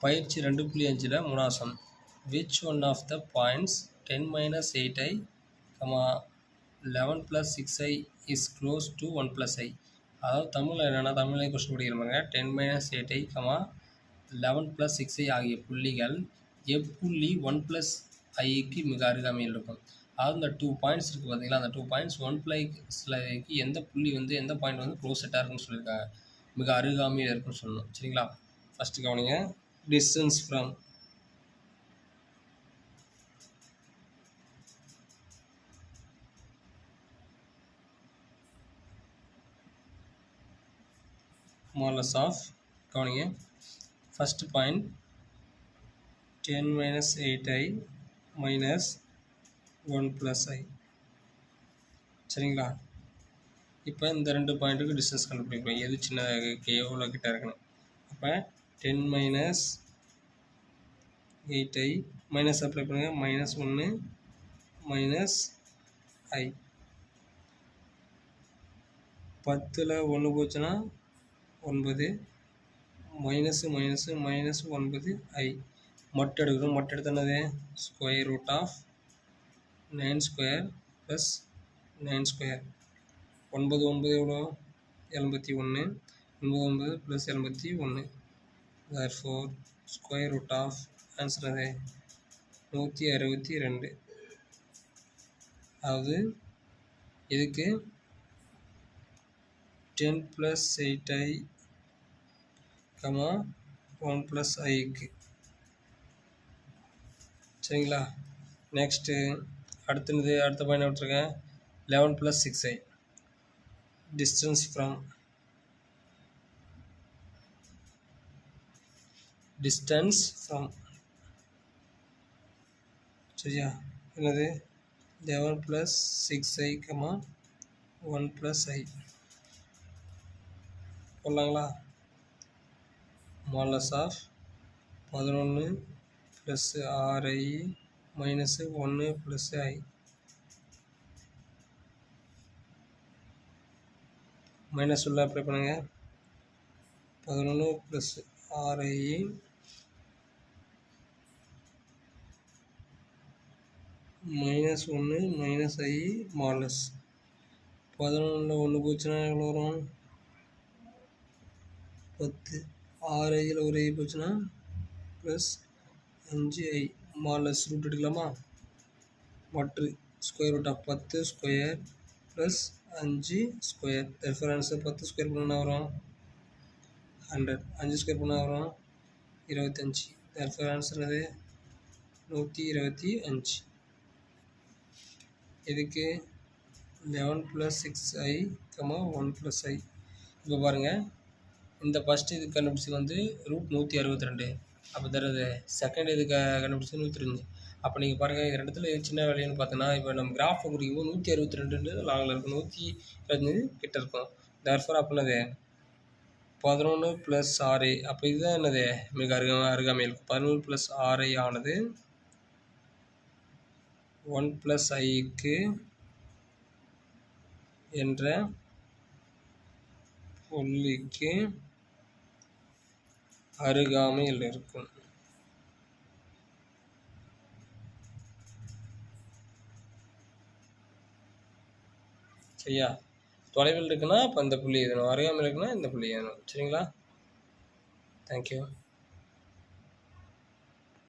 பயிற்சி 2.5ல முனாசம். Which one of the points 10 minus 8i, 11 plus 6i is close to 1 plus i? அதாவது தமிழில் என்னென்னா, தமிழ்லேயே கொஸ்டின் படிக்கிறவங்க 10 minus 8i, 11 plus 6i ஆகிய புள்ளிகள் எப்புள்ளி 1 plus iக்கு மிக அருகாமையில் இருக்கும். அதாவது இந்த 2 பாயிண்ட்ஸ் இருக்குது பார்த்தீங்களா, அந்த 2 பாயிண்ட்ஸ் 1 plus iக்கு எந்த புள்ளி வந்து எந்த பாயிண்ட் வந்து க்ளோசட்டாக இருக்குன்னு சொல்லியிருக்காங்க, மிக அருகாமையில் இருக்குன்னு சொல்லணும். சரிங்களா? ஃபஸ்ட்டு கவனிங்க. distance from modulus of, கவனிங்க, first point 10 minus 8i minus 1 plus i. சரிங்களா? இப்போ இந்த ரெண்டு பாயிண்ட்டுக்கு டிஸ்டன்ஸ் கண்டுபிடிப்போம், எது சின்ன எவ்வளோ கிட்ட இருக்கணும். அப்போ 10 minus 8i மைனஸ் அப்ளை பண்ணுங்கள், மைனஸ் 1 மைனஸ் i. 10ல் 1 போச்சுன்னா 9, மைனஸு மைனஸு மைனஸ் 9i. மொட்டை எடுக்கணும், மொட்டை எடுத்து என்னது, square root of 9 square plus 9 square. 9 9 எவ்வளோ, 81, 9 plus 81. therefore square root of answer அது 162. அதாவது இதுக்கு 10 plus 8i, 1 plus iக்கு. சரிங்களா? நெக்ஸ்ட்டு அடுத்த பாயிண்ட் விட்டுருக்கேன். 11 plus 6i. distance from சரியா, என்னது, 11 plus 6i, 1 plus i போடலாங்களா? Modulus of 11 plus 6i minus 1 plus i. Minus உள்ள அப்ளை பண்ணுங்கள். 11 plus 6i minus 1 minus i மாலஸ். 11ல் 1 போச்சுன்னா எவ்வளோ வரும், 10. 6iல் ஒரு i போச்சுன்னா ப்ளஸ் 5i மாலஸ். ரூட் எடுக்கலாமா? மற்ற square root of 10 square plus 5 square. Reference 10 square பண்ணால் வரும் 100, 5 ஸ்கொயர் பண்ணால் வரும் 25. ரெஃபரன்ஸ் என்னது, 125. இதுக்கு 11 plus 6i, 1 plus i. இப்போ பாருங்கள், இந்த ஃபஸ்ட்டு இது கண்டுபிடிச்சி வந்து ரூட் 162. அப்போ தருது செகண்ட் இது கண்டுபிடிச்சி 102. அப்போ நீங்கள் பாருங்கள், இது ரெண்டுத்தில் சின்ன வேலைன்னு பார்த்தோன்னா, இப்போ நம்ம கிராஃபை குறிக்கும்போது 162 லாங்கில் இருக்கும், 125 கிட்ட இருக்கும். therefore அப்போ என்னது 11 plus 6i. அப்போ இதுதான் என்னது, மிக அருகாமையில் இருக்கும். 11 plus 6i ஆனது 1 plus iக்கு என்ற புள்ளிக்கு அருகாமையில் இருக்கும். சரியா? தொலைவில் இருக்குன்னா அப்போ இந்த புள்ளி எழுதணும், அருகாமையில் இருக்குன்னா இந்த புள்ளி எழுதணும். சரிங்களா? தேங்க்யூ.